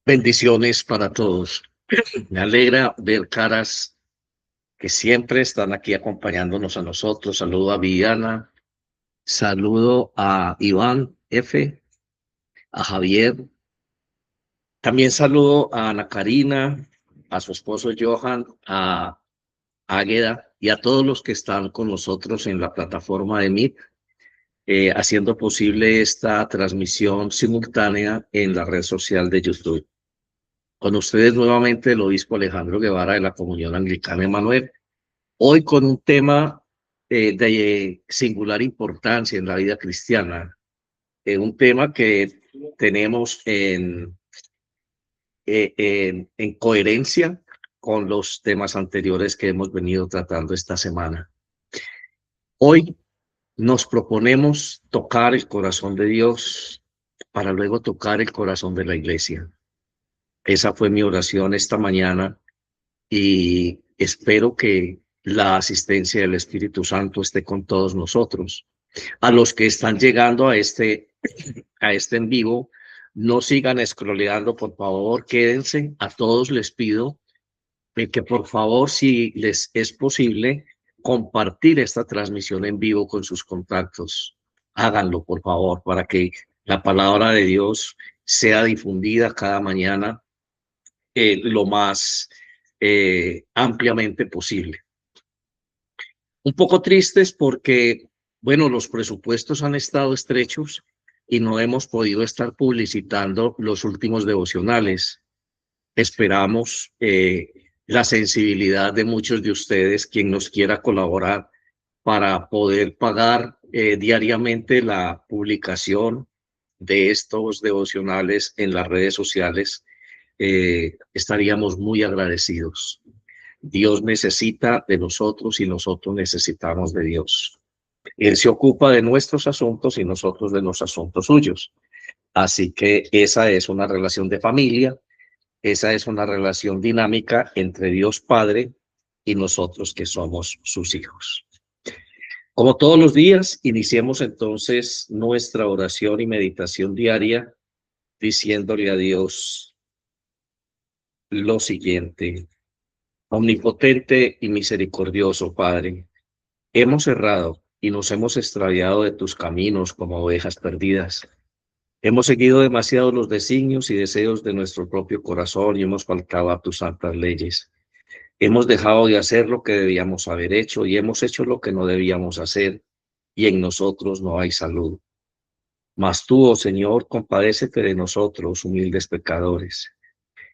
Bendiciones para todos. Me alegra ver caras que siempre están aquí acompañándonos a nosotros. Saludo a Viviana, saludo a Iván F., a Javier. También saludo a Ana Karina, a su esposo Johan, a Águeda y a todos los que están con nosotros en la plataforma de Meet, haciendo posible esta transmisión simultánea en la red social de YouTube. Con ustedes nuevamente el obispo Alejandro Guevara de la Comunión Anglicana Emanuel, hoy con un tema de singular importancia en la vida cristiana, un tema que tenemos en coherencia con los temas anteriores que hemos venido tratando esta semana. Hoy nos proponemos tocar el corazón de Dios para luego tocar el corazón de la iglesia. Esa fue mi oración esta mañana y espero que la asistencia del Espíritu Santo esté con todos nosotros. A los que están llegando a este en vivo, no sigan scrolleando, por favor, quédense. A todos les pido que por favor, si les es posible, compartir esta transmisión en vivo con sus contactos. Háganlo, por favor, para que la palabra de Dios sea difundida cada mañana lo más ampliamente posible. Un poco tristes porque, bueno, los presupuestos han estado estrechos y no hemos podido estar publicitando los últimos devocionales. Esperamos la sensibilidad de muchos de ustedes, quien nos quiera colaborar para poder pagar diariamente la publicación de estos devocionales en las redes sociales. Estaríamos muy agradecidos. Dios necesita de nosotros y nosotros necesitamos de Dios. Él se ocupa de nuestros asuntos y nosotros de los asuntos suyos. Así que esa es una relación de familia, esa es una relación dinámica entre Dios Padre y nosotros que somos sus hijos. Como todos los días, iniciemos entonces nuestra oración y meditación diaria diciéndole a Dios lo siguiente: omnipotente y misericordioso Padre, hemos errado y nos hemos extraviado de tus caminos como ovejas perdidas. Hemos seguido demasiado los designios y deseos de nuestro propio corazón y hemos faltado a tus santas leyes. Hemos dejado de hacer lo que debíamos haber hecho y hemos hecho lo que no debíamos hacer, y en nosotros no hay salud. Mas tú, oh Señor, compadécete de nosotros, humildes pecadores.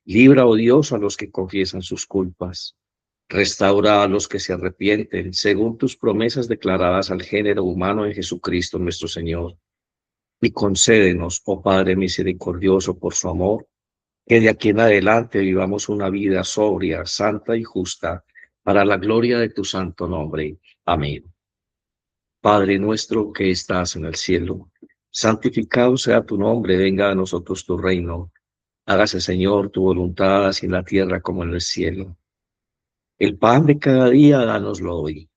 Libra, oh Dios, a los que confiesan sus culpas. Restaura a los que se arrepienten, según tus promesas declaradas al género humano en Jesucristo nuestro Señor. Y concédenos, oh Padre misericordioso, por su amor, que de aquí en adelante vivamos una vida sobria, santa y justa, para la gloria de tu santo nombre. Amén. Padre nuestro que estás en el cielo, santificado sea tu nombre, venga a nosotros tu reino. Hágase, Señor, tu voluntad, así en la tierra como en el cielo. El pan de cada día, dánoslo hoy,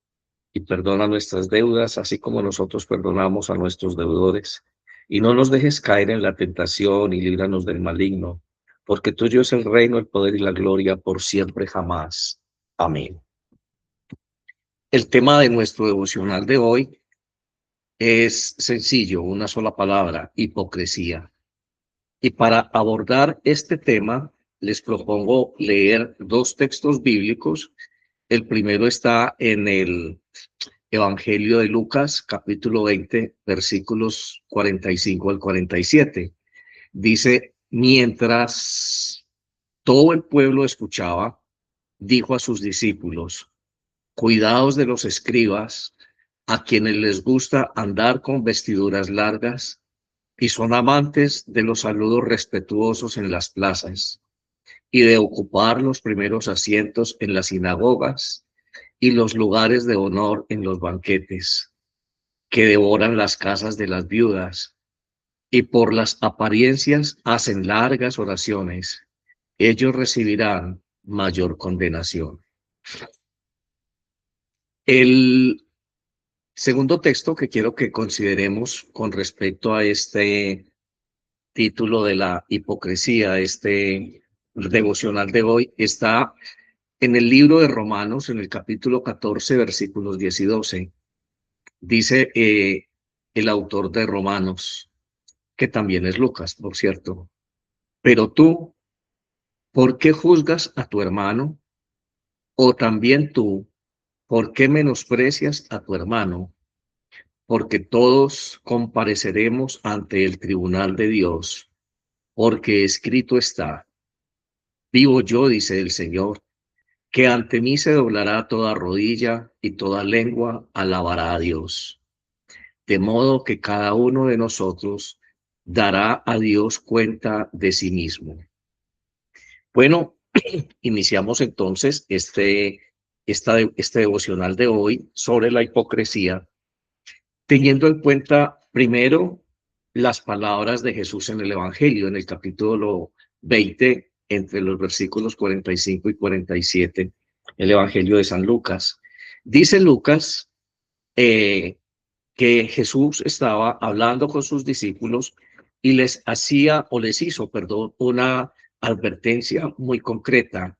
y perdona nuestras deudas, así como nosotros perdonamos a nuestros deudores. Y no nos dejes caer en la tentación y líbranos del maligno, porque tuyo es el reino, el poder y la gloria por siempre jamás. Amén. El tema de nuestro devocional de hoy es sencillo, una sola palabra: hipocresía. Y para abordar este tema, les propongo leer dos textos bíblicos. El primero está en el Evangelio de Lucas, capítulo 20, versículos 45 al 47. Dice: mientras todo el pueblo escuchaba, dijo a sus discípulos: cuidaos de los escribas, a quienes les gusta andar con vestiduras largas y son amantes de los saludos respetuosos en las plazas y de ocupar los primeros asientos en las sinagogas y los lugares de honor en los banquetes, que devoran las casas de las viudas y por las apariencias hacen largas oraciones. Ellos recibirán mayor condenación. El segundo texto que quiero que consideremos con respecto a este título de la hipocresía. Este devocional de hoy está en el libro de Romanos, en el capítulo 14, versículos 10 y 12. Dice el autor de Romanos, que también es Lucas, por cierto: pero tú, ¿por qué juzgas a tu hermano? O también tú, ¿por qué menosprecias a tu hermano? Porque todos compareceremos ante el tribunal de Dios, porque escrito está: vivo yo, dice el Señor, que ante mí se doblará toda rodilla y toda lengua alabará a Dios. De modo que cada uno de nosotros dará a Dios cuenta de sí mismo. Bueno, iniciamos entonces este devocional de hoy sobre la hipocresía, teniendo en cuenta primero las palabras de Jesús en el Evangelio, en el capítulo 20, entre los versículos 45 y 47, el Evangelio de San Lucas. Dice Lucas que Jesús estaba hablando con sus discípulos y les hizo, perdón, una advertencia muy concreta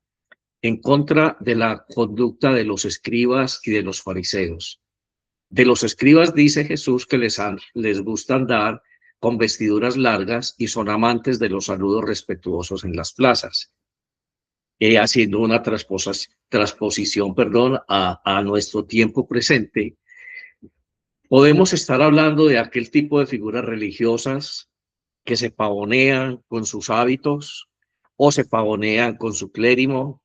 en contra de la conducta de los escribas y de los fariseos. De los escribas dice Jesús que les gusta andar con vestiduras largas y son amantes de los saludos respetuosos en las plazas, haciendo una transposición, perdón, a nuestro tiempo presente. Podemos estar hablando de aquel tipo de figuras religiosas que se pavonean con sus hábitos o se pavonean con su clériman,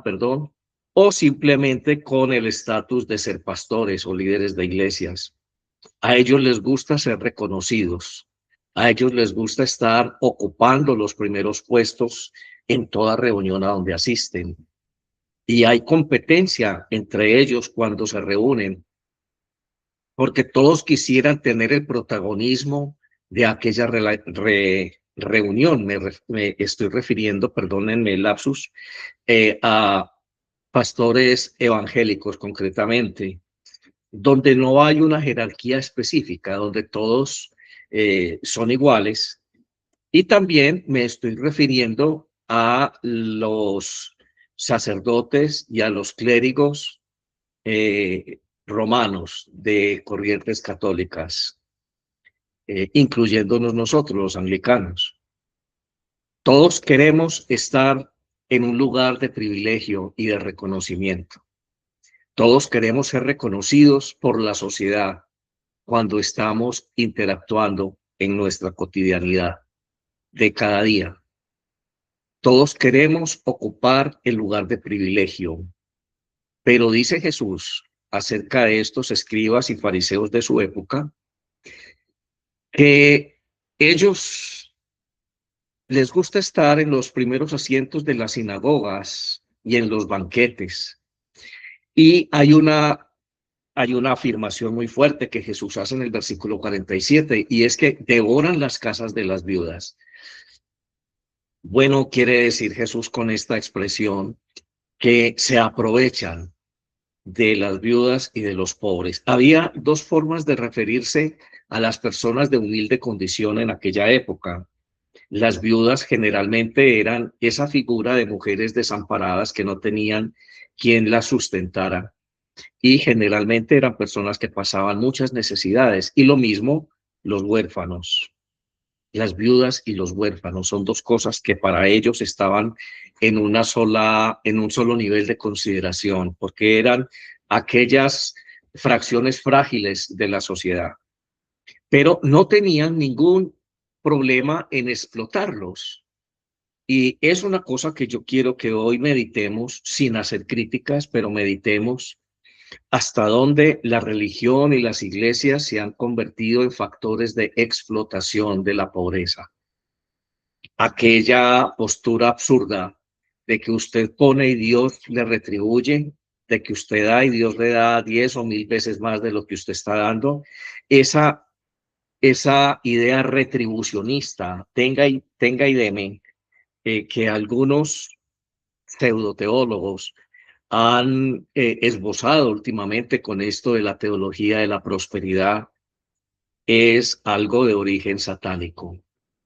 perdón, o simplemente con el estatus de ser pastores o líderes de iglesias. A ellos les gusta ser reconocidos. A ellos les gusta estar ocupando los primeros puestos en toda reunión a donde asisten. Y hay competencia entre ellos cuando se reúnen, porque todos quisieran tener el protagonismo de aquella reunión. Me estoy refiriendo, perdónenme el lapsus, a pastores evangélicos concretamente, donde no hay una jerarquía específica, donde todos son iguales. Y también me estoy refiriendo a los sacerdotes y a los clérigos romanos de corrientes católicas, incluyéndonos nosotros, los anglicanos. Todos queremos estar en un lugar de privilegio y de reconocimiento. Todos queremos ser reconocidos por la sociedad cuando estamos interactuando en nuestra cotidianidad de cada día. Todos queremos ocupar el lugar de privilegio, pero dice Jesús acerca de estos escribas y fariseos de su época que ellos les gusta estar en los primeros asientos de las sinagogas y en los banquetes. Y hay una afirmación muy fuerte que Jesús hace en el versículo 47, y es que devoran las casas de las viudas. Bueno, quiere decir Jesús con esta expresión que se aprovechan de las viudas y de los pobres. Había dos formas de referirse a las personas de humilde condición en aquella época. Las viudas generalmente eran esa figura de mujeres desamparadas que no tenían quien las sustentara, y generalmente eran personas que pasaban muchas necesidades. Y lo mismo los huérfanos. Las viudas y los huérfanos son dos cosas que para ellos estaban en un solo nivel de consideración, porque eran aquellas fracciones frágiles de la sociedad, pero no tenían ningún problema en explotarlos. Y es una cosa que yo quiero que hoy meditemos, sin hacer críticas, pero meditemos hasta dónde la religión y las iglesias se han convertido en factores de explotación de la pobreza. Aquella postura absurda de que usted pone y Dios le retribuye, de que usted da y Dios le da 10 o 1000 veces más de lo que usted está dando, esa idea retribucionista, tenga y deme, que algunos pseudoteólogos han esbozado últimamente con esto de la teología de la prosperidad, es algo de origen satánico.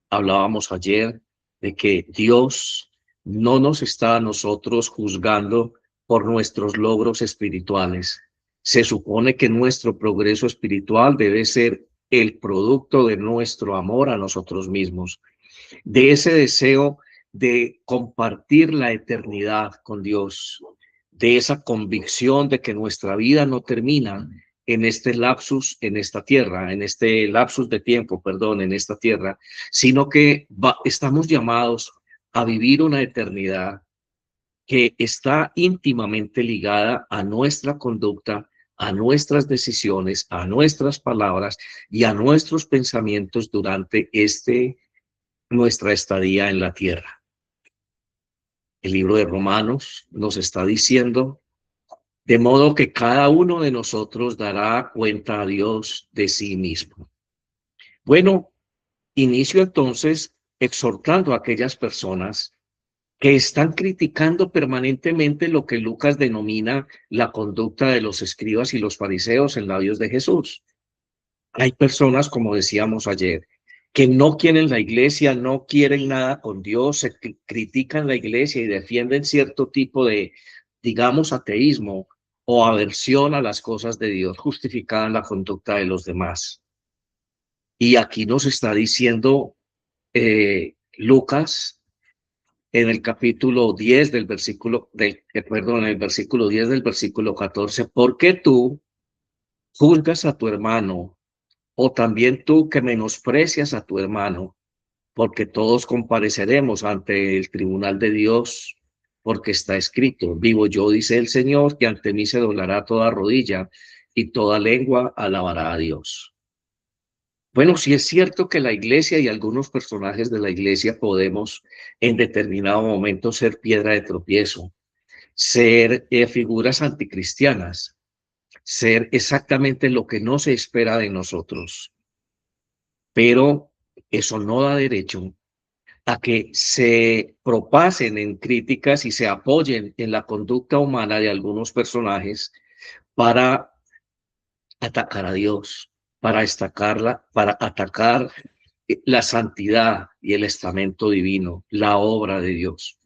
hablábamos ayer de que Dios no nos está a nosotros juzgando por nuestros logros espirituales. Se supone que nuestro progreso espiritual debe ser el producto de nuestro amor a nosotros mismos, de ese deseo de compartir la eternidad con Dios, de esa convicción de que nuestra vida no termina en este lapsus, en esta tierra, en este lapsus de tiempo, perdón, en esta tierra, sino que estamos llamados a vivir una eternidad que está íntimamente ligada a nuestra conducta, a nuestras decisiones, a nuestras palabras y a nuestros pensamientos durante nuestra estadía en la tierra. El libro de Romanos nos está diciendo, de modo que cada uno de nosotros dará cuenta a Dios de sí mismo. Bueno, inicio entonces exhortando a aquellas personas que están criticando permanentemente lo que Lucas denomina la conducta de los escribas y los fariseos en labios de Jesús. Hay personas, como decíamos ayer, que no quieren la iglesia, no quieren nada con Dios, critican la iglesia y defienden cierto tipo de, digamos, ateísmo o aversión a las cosas de Dios, justificada en la conducta de los demás. Y aquí nos está diciendo Lucas en el capítulo 10 del versículo, perdón, en el versículo 10 del versículo 14, ¿por qué tú juzgas a tu hermano? O también tú que menosprecias a tu hermano, porque todos compareceremos ante el tribunal de Dios, porque está escrito, vivo yo, dice el Señor, que ante mí se doblará toda rodilla y toda lengua alabará a Dios. Bueno, sí es cierto que la iglesia y algunos personajes de la iglesia podemos en determinado momento ser piedra de tropiezo, ser figuras anticristianas, ser exactamente lo que no se espera de nosotros. Pero eso no da derecho a que se propasen en críticas y se apoyen en la conducta humana de algunos personajes para atacar a Dios, para destacarla, para atacar la santidad y el estamento divino, la obra de Dios.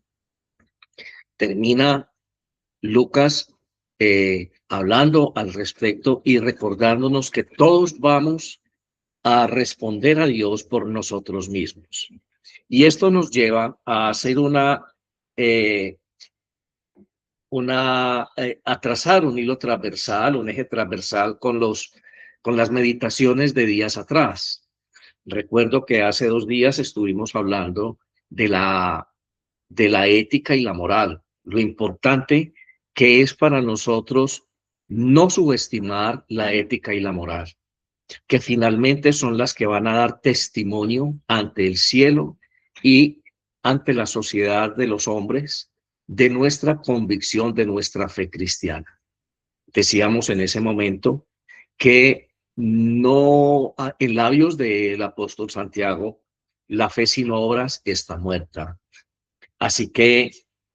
Termina Lucas hablando al respecto y recordándonos que todos vamos a responder a Dios por nosotros mismos. Y esto nos lleva a hacer a trazar un hilo transversal, un eje transversal con las meditaciones de días atrás. Recuerdo que hace 2 días estuvimos hablando de la ética y la moral, lo importante que es para nosotros no subestimar la ética y la moral, que finalmente son las que van a dar testimonio ante el cielo y ante la sociedad de los hombres de nuestra convicción, de nuestra fe cristiana. Decíamos en ese momento que no, en labios del apóstol Santiago, la fe sin obras está muerta. Así que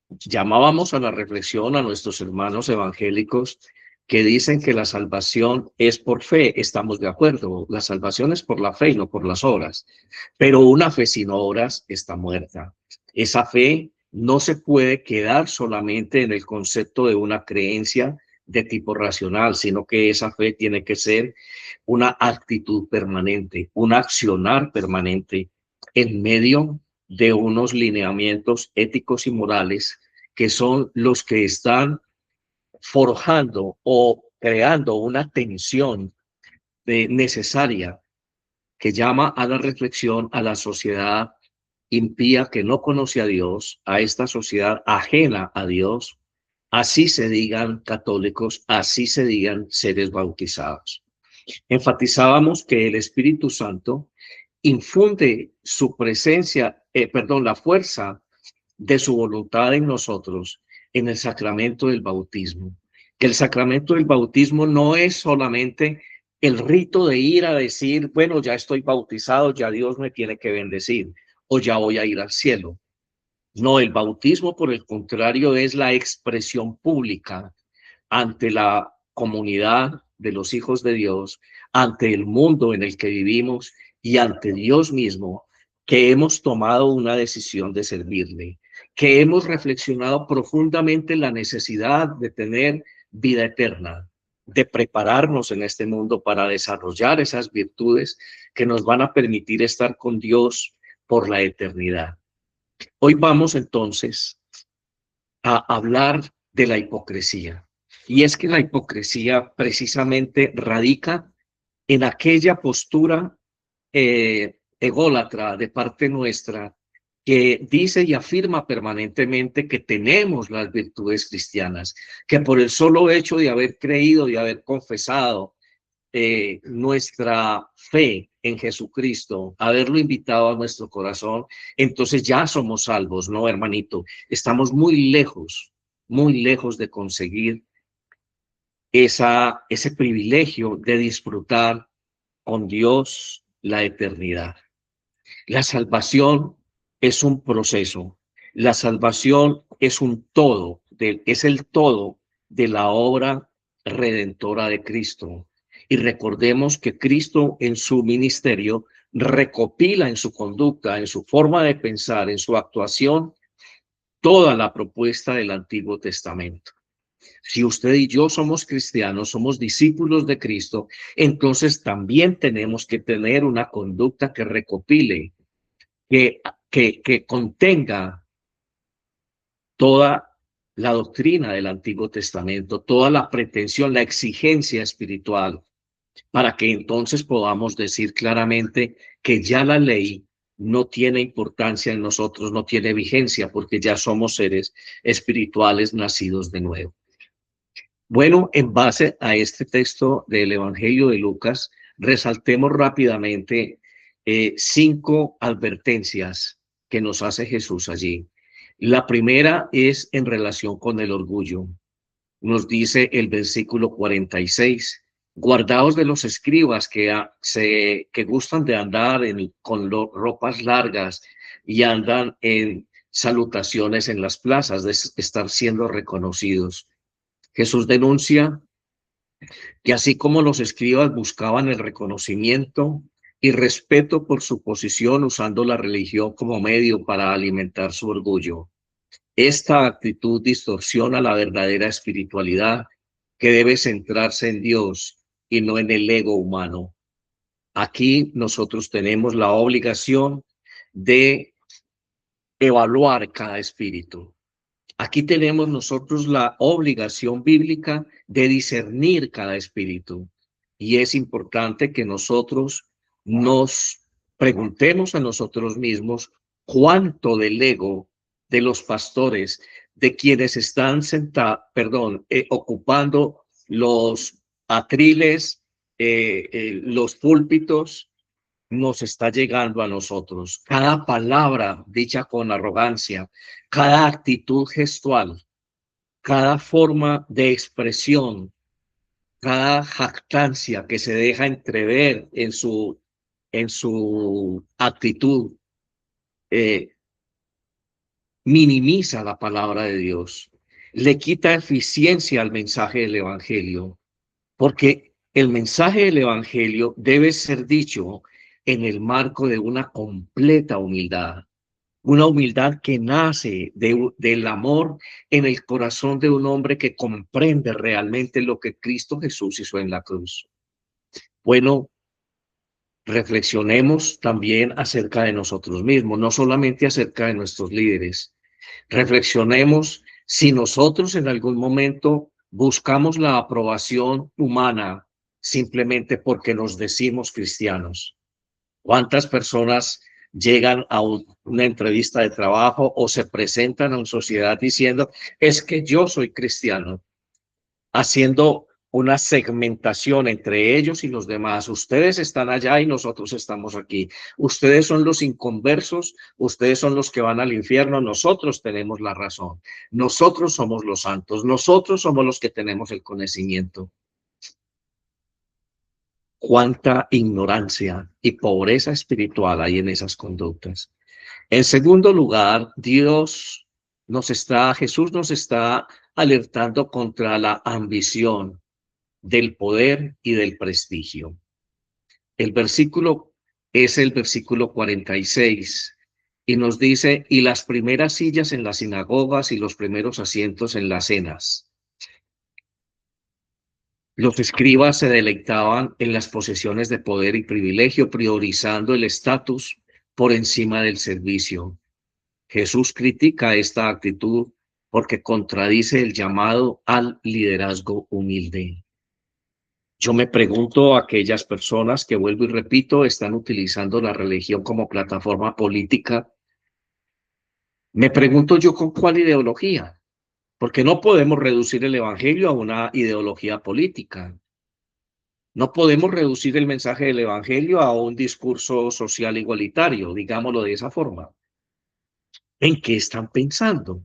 llamábamos a la reflexión a nuestros hermanos evangélicos que dicen que la salvación es por fe. Estamos de acuerdo, la salvación es por la fe y no por las obras, pero una fe sin obras está muerta. Esa fe no se puede quedar solamente en el concepto de una creencia de tipo racional, sino que esa fe tiene que ser una actitud permanente, un accionar permanente en medio de unos lineamientos éticos y morales que son los que están forjando o creando una tensión necesaria que llama a la reflexión a la sociedad impía que no conoce a Dios, a esta sociedad ajena a Dios, así se digan católicos, así se digan seres bautizados. Enfatizábamos que el Espíritu Santo infunde su presencia, la fuerza de su voluntad en nosotros en el sacramento del bautismo. El sacramento del bautismo no es solamente el rito de ir a decir, bueno, ya estoy bautizado, ya Dios me tiene que bendecir o ya voy a ir al cielo. No, el bautismo, por el contrario, es la expresión pública ante la comunidad de los hijos de Dios, ante el mundo en el que vivimos y ante Dios mismo, que hemos tomado una decisión de servirle, que hemos reflexionado profundamente la necesidad de tener vida eterna, de prepararnos en este mundo para desarrollar esas virtudes que nos van a permitir estar con Dios por la eternidad. Hoy vamos entonces a hablar de la hipocresía. Y es que la hipocresía precisamente radica en aquella postura ególatra de parte nuestra que dice y afirma permanentemente que tenemos las virtudes cristianas, que por el solo hecho de haber creído, de haber confesado nuestra fe en Jesucristo, haberlo invitado a nuestro corazón, entonces ya somos salvos, ¿no, hermanito? Estamos muy lejos de conseguir ese privilegio de disfrutar con Dios la eternidad. La salvación es un proceso. La salvación es un todo, es el todo de la obra redentora de Cristo. Y recordemos que Cristo en su ministerio recopila en su conducta, en su forma de pensar, en su actuación, toda la propuesta del Antiguo Testamento. Si usted y yo somos cristianos, somos discípulos de Cristo, entonces también tenemos que tener una conducta que recopile, que contenga toda la doctrina del Antiguo Testamento, toda la pretensión, la exigencia espiritual, para que entonces podamos decir claramente que ya la ley no tiene importancia en nosotros, no tiene vigencia, porque ya somos seres espirituales nacidos de nuevo. Bueno, en base a este texto del Evangelio de Lucas, resaltemos rápidamente 5 advertencias que nos hace Jesús allí. La primera es en relación con el orgullo. Nos dice el versículo 46, guardaos de los escribas que gustan de andar con ropas largas y andan en salutaciones en las plazas, de estar siendo reconocidos. Jesús denuncia que así como los escribas buscaban el reconocimiento y respeto por su posición usando la religión como medio para alimentar su orgullo, esta actitud distorsiona la verdadera espiritualidad que debe centrarse en Dios y no en el ego humano. Aquí nosotros tenemos la obligación de evaluar cada espíritu. Aquí tenemos nosotros la obligación bíblica de discernir cada espíritu. Y es importante que nosotros nos preguntemos a nosotros mismos cuánto del ego de los pastores, de quienes están ocupando los atriles, los púlpitos, nos está llegando a nosotros. Cada palabra dicha con arrogancia, cada actitud gestual, cada forma de expresión, cada jactancia que se deja entrever en su actitud, minimiza la palabra de Dios, le quita eficiencia al mensaje del Evangelio, porque el mensaje del Evangelio debe ser dicho en el marco de una completa humildad, una humildad que nace del amor en el corazón de un hombre que comprende realmente lo que Cristo Jesús hizo en la cruz. Bueno, reflexionemos también acerca de nosotros mismos, no solamente acerca de nuestros líderes. Reflexionemos si nosotros en algún momento buscamos la aprobación humana simplemente porque nos decimos cristianos. ¿Cuántas personas llegan a una entrevista de trabajo o se presentan a una sociedad diciendo, es que yo soy cristiano, haciendo una segmentación entre ellos y los demás? Ustedes están allá y nosotros estamos aquí. Ustedes son los inconversos, ustedes son los que van al infierno, nosotros tenemos la razón. Nosotros somos los santos, nosotros somos los que tenemos el conocimiento. Cuánta ignorancia y pobreza espiritual hay en esas conductas. En segundo lugar, Jesús nos está alertando contra la ambición del poder y del prestigio. El versículo es el versículo 46 y nos dice, y las primeras sillas en las sinagogas y los primeros asientos en las cenas. Los escribas se deleitaban en las posesiones de poder y privilegio, priorizando el estatus por encima del servicio. Jesús critica esta actitud porque contradice el llamado al liderazgo humilde. Yo me pregunto a aquellas personas que, vuelvo y repito, están utilizando la religión como plataforma política. Me pregunto yo con cuál ideología, porque no podemos reducir el evangelio a una ideología política. No podemos reducir el mensaje del evangelio a un discurso social igualitario, digámoslo de esa forma. ¿En qué están pensando?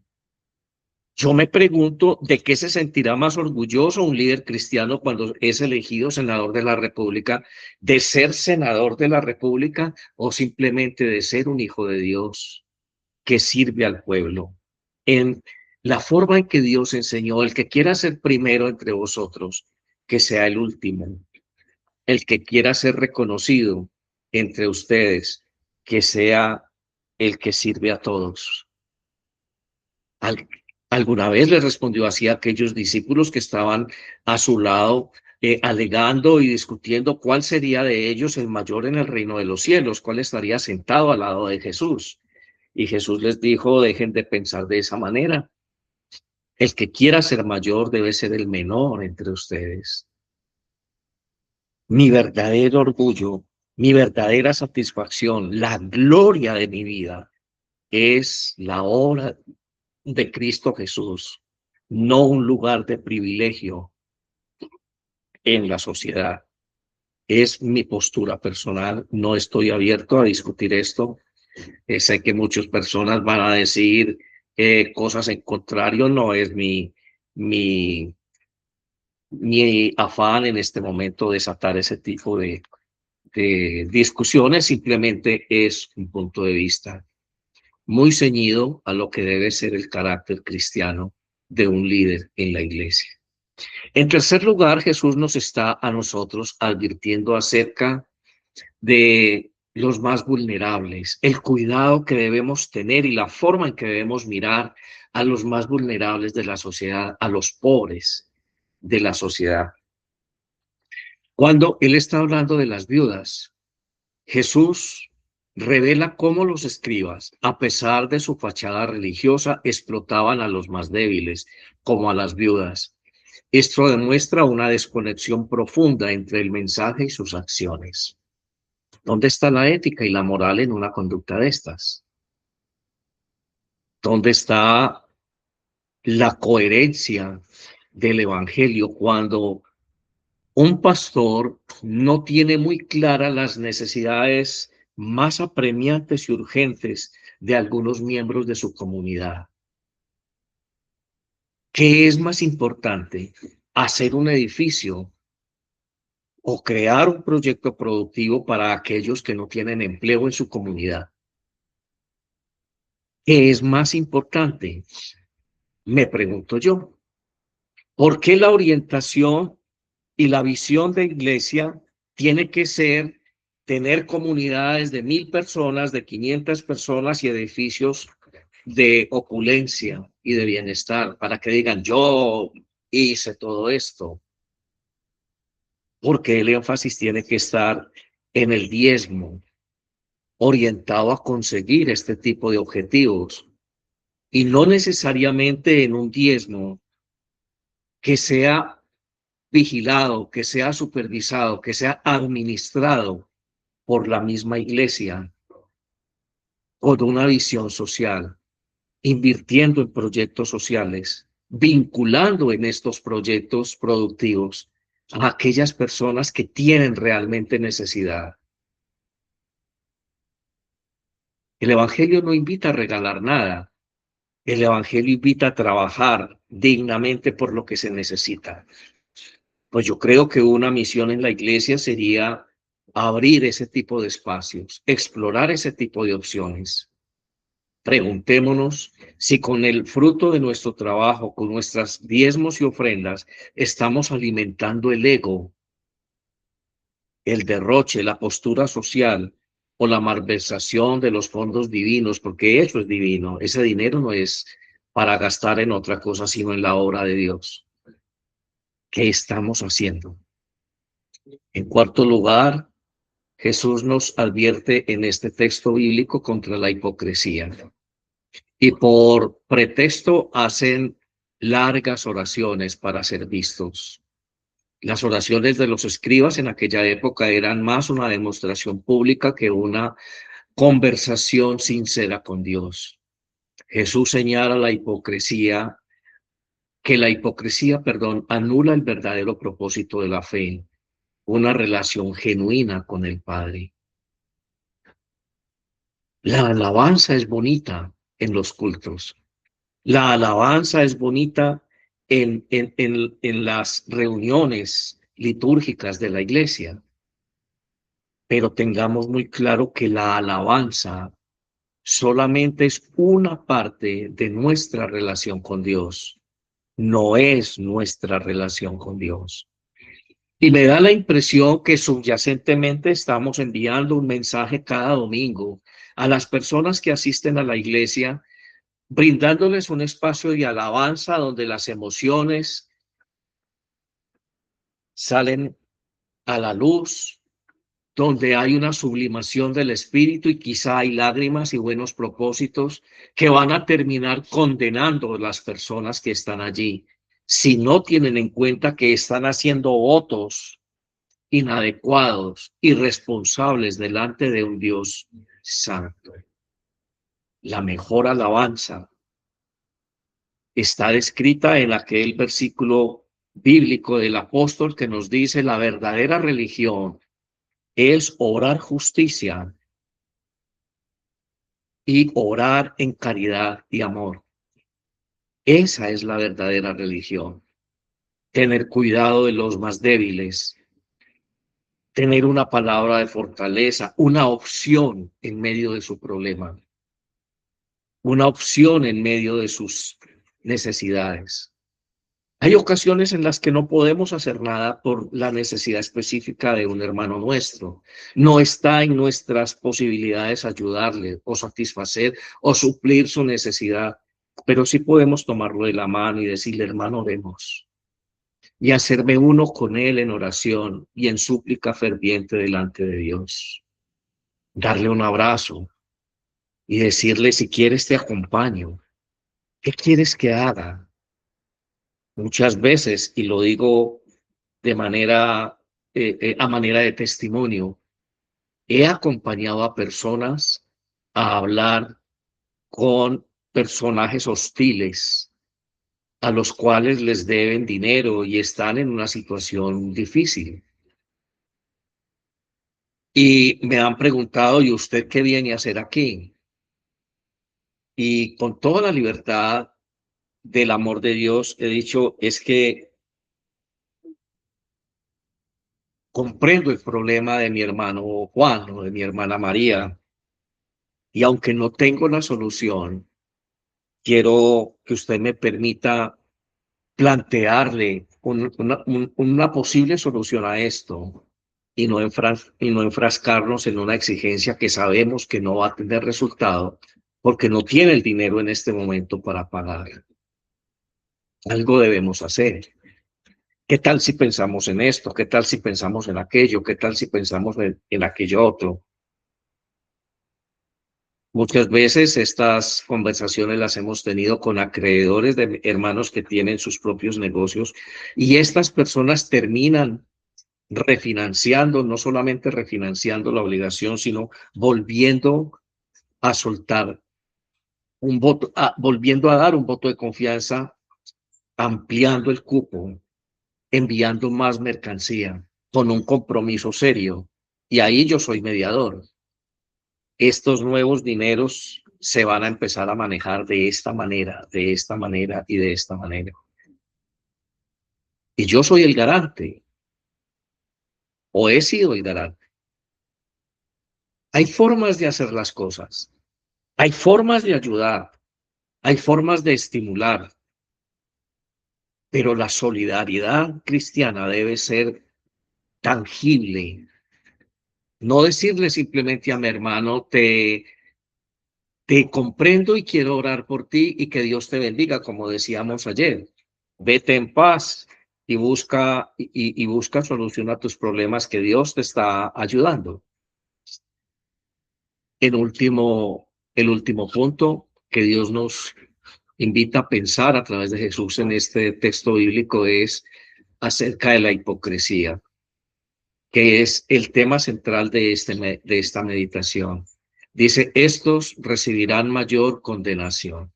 Yo me pregunto de qué se sentirá más orgulloso un líder cristiano cuando es elegido senador de la República, de ser senador de la República o simplemente de ser un hijo de Dios que sirve al pueblo. En la forma en que Dios enseñó, el que quiera ser primero entre vosotros, que sea el último. El que quiera ser reconocido entre ustedes, que sea el que sirve a todos. Alguna vez le respondió así a aquellos discípulos que estaban a su lado, alegando y discutiendo cuál sería de ellos el mayor en el reino de los cielos, cuál estaría sentado al lado de Jesús. Y Jesús les dijo, dejen de pensar de esa manera. El que quiera ser mayor debe ser el menor entre ustedes. Mi verdadero orgullo, mi verdadera satisfacción, la gloria de mi vida es la obra de Cristo Jesús, no un lugar de privilegio en la sociedad. Es mi postura personal, no estoy abierto a discutir esto. Sé que muchas personas van a decir cosas en contrario, no es mi, mi afán en este momento desatar ese tipo de discusiones, simplemente es un punto de vista muy ceñido a lo que debe ser el carácter cristiano de un líder en la iglesia. En tercer lugar, Jesús nos está a nosotros advirtiendo acerca de los más vulnerables, el cuidado que debemos tener y la forma en que debemos mirar a los más vulnerables de la sociedad, a los pobres de la sociedad. Cuando Él está hablando de las viudas, Jesús revela cómo los escribas, a pesar de su fachada religiosa, explotaban a los más débiles, como a las viudas. Esto demuestra una desconexión profunda entre el mensaje y sus acciones. ¿Dónde está la ética y la moral en una conducta de estas? ¿Dónde está la coherencia del evangelio cuando un pastor no tiene muy claras las necesidades más apremiantes y urgentes de algunos miembros de su comunidad? ¿Qué es más importante? ¿Hacer un edificio o crear un proyecto productivo para aquellos que no tienen empleo en su comunidad? ¿Qué es más importante? Me pregunto yo. ¿Por qué la orientación y la visión de iglesia tiene que ser tener comunidades de 1,000 personas, de 500 personas y edificios de opulencia y de bienestar para que digan yo hice todo esto? Porque el énfasis tiene que estar en el diezmo, orientado a conseguir este tipo de objetivos y no necesariamente en un diezmo que sea vigilado, que sea supervisado, que sea administrado por la misma iglesia con una visión social, invirtiendo en proyectos sociales, vinculando en estos proyectos productivos a aquellas personas que tienen realmente necesidad. El evangelio no invita a regalar nada. El evangelio invita a trabajar dignamente por lo que se necesita. Pues yo creo que una misión en la iglesia sería abrir ese tipo de espacios, explorar ese tipo de opciones. Preguntémonos si con el fruto de nuestro trabajo, con nuestras diezmos y ofrendas, estamos alimentando el ego, el derroche, la postura social o la malversación de los fondos divinos, porque eso es divino. Ese dinero no es para gastar en otra cosa, sino en la obra de Dios. ¿Qué estamos haciendo? En cuarto lugar, Jesús nos advierte en este texto bíblico contra la hipocresía. Y por pretexto hacen largas oraciones para ser vistos. Las oraciones de los escribas en aquella época eran más una demostración pública que una conversación sincera con Dios. Jesús señala la hipocresía, anula el verdadero propósito de la fe, una relación genuina con el Padre. La alabanza es bonita en los cultos. La alabanza es bonita en las reuniones litúrgicas de la iglesia, pero tengamos muy claro que la alabanza solamente es una parte de nuestra relación con Dios, no es nuestra relación con Dios. Y me da la impresión que subyacentemente estamos enviando un mensaje cada domingo a las personas que asisten a la iglesia, brindándoles un espacio de alabanza donde las emociones salen a la luz, donde hay una sublimación del espíritu y quizá hay lágrimas y buenos propósitos que van a terminar condenando a las personas que están allí, si no tienen en cuenta que están haciendo votos inadecuados, irresponsables delante de un Dios santo. La mejor alabanza está descrita en aquel versículo bíblico del apóstol que nos dice la verdadera religión es orar justicia y orar en caridad y amor. Esa es la verdadera religión. Tener cuidado de los más débiles, tener una palabra de fortaleza, una opción en medio de su problema, una opción en medio de sus necesidades. Hay ocasiones en las que no podemos hacer nada por la necesidad específica de un hermano nuestro. No está en nuestras posibilidades ayudarle o satisfacer o suplir su necesidad, pero sí podemos tomarlo de la mano y decirle, hermano, oremos, y hacerme uno con él en oración y en súplica ferviente delante de Dios. Darle un abrazo y decirle, si quieres te acompaño. ¿Qué quieres que haga? Muchas veces, y lo digo de a manera de testimonio, he acompañado a personas a hablar con personajes hostiles a los cuales les deben dinero y están en una situación difícil. Y me han preguntado, ¿y usted qué viene a hacer aquí? Y con toda la libertad del amor de Dios he dicho, es que comprendo el problema de mi hermano Juan o de mi hermana María, y aunque no tengo la solución, quiero que usted me permita plantearle una posible solución a esto y no enfrascarnos en una exigencia que sabemos que no va a tener resultado porque no tiene el dinero en este momento para pagar. Algo debemos hacer. ¿Qué tal si pensamos en esto? ¿Qué tal si pensamos en aquello? ¿Qué tal si pensamos en aquello otro? Muchas veces estas conversaciones las hemos tenido con acreedores de hermanos que tienen sus propios negocios y estas personas terminan refinanciando, no solamente refinanciando la obligación, sino volviendo a soltar un voto, volviendo a dar un voto de confianza, ampliando el cupo, enviando más mercancía con un compromiso serio. Y ahí yo soy mediador. Estos nuevos dineros se van a empezar a manejar de esta manera, de esta manera y de esta manera. Y yo soy el garante, o he sido el garante. Hay formas de hacer las cosas, hay formas de ayudar, hay formas de estimular, pero la solidaridad cristiana debe ser tangible, No decirle simplemente a mi hermano, te comprendo y quiero orar por ti y que Dios te bendiga, como decíamos ayer. Vete en paz y busca solución a tus problemas, que Dios te está ayudando. El último punto que Dios nos invita a pensar a través de Jesús en este texto bíblico es acerca de la hipocresía, que es el tema central de esta meditación. Dice, estos recibirán mayor condenación.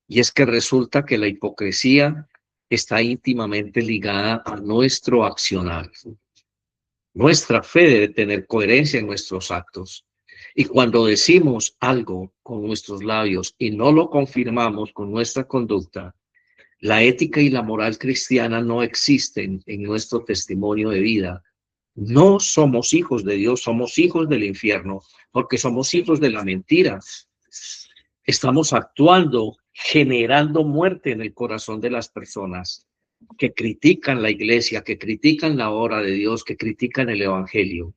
Y es que resulta que la hipocresía está íntimamente ligada a nuestro accionar. Nuestra fe debe tener coherencia en nuestros actos. Y cuando decimos algo con nuestros labios y no lo confirmamos con nuestra conducta, la ética y la moral cristiana no existen en nuestro testimonio de vida. No somos hijos de Dios, somos hijos del infierno, porque somos hijos de la mentira. Estamos actuando, generando muerte en el corazón de las personas que critican la iglesia, que critican la obra de Dios, que critican el evangelio.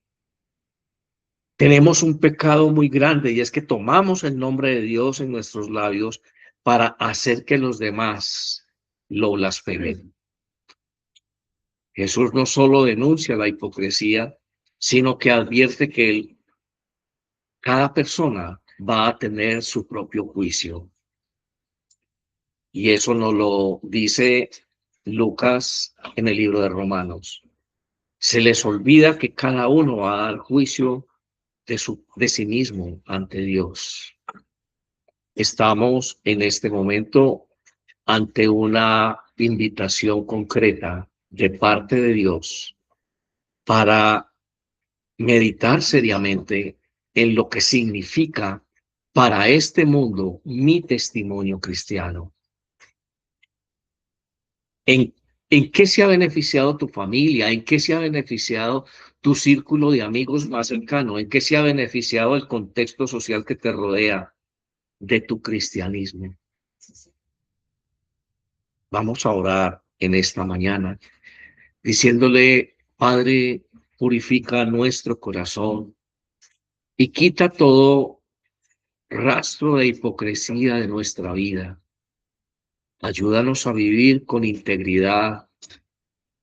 Tenemos un pecado muy grande y es que tomamos el nombre de Dios en nuestros labios para hacer que los demás lo blasfemen. Jesús no solo denuncia la hipocresía, sino que advierte que cada persona va a tener su propio juicio. Y eso nos lo dice Lucas en el libro de Romanos. Se les olvida que cada uno va a dar juicio de sí mismo ante Dios. Estamos en este momento ante una invitación concreta de parte de Dios para meditar seriamente en lo que significa para este mundo mi testimonio cristiano. ¿En qué se ha beneficiado tu familia? ¿En qué se ha beneficiado tu círculo de amigos más cercano? ¿En qué se ha beneficiado el contexto social que te rodea de tu cristianismo? Vamos a orar en esta mañana diciéndole, Padre, purifica nuestro corazón y quita todo rastro de hipocresía de nuestra vida. Ayúdanos a vivir con integridad,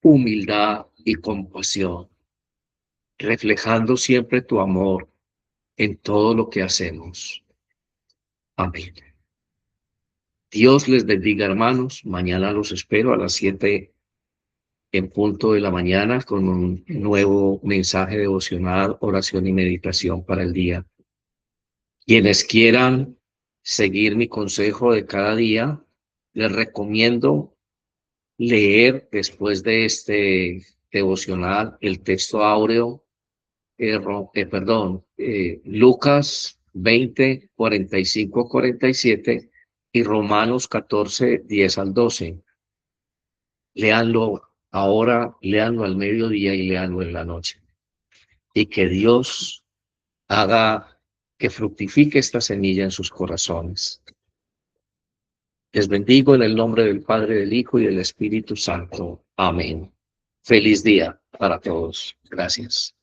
humildad y compasión, reflejando siempre tu amor en todo lo que hacemos. Amén. Dios les bendiga, hermanos. Mañana los espero a las 7 en punto de la mañana con un nuevo mensaje devocional, oración y meditación para el día. Quienes quieran seguir mi consejo de cada día, les recomiendo leer después de este devocional el texto áureo, Lucas 20, 45, 47 y Romanos 14, 10 al 12. Léanlo ahora, léanlo al mediodía y léanlo en la noche. Y que Dios haga que fructifique esta semilla en sus corazones. Les bendigo en el nombre del Padre, del Hijo y del Espíritu Santo. Amén. Feliz día para todos. Gracias.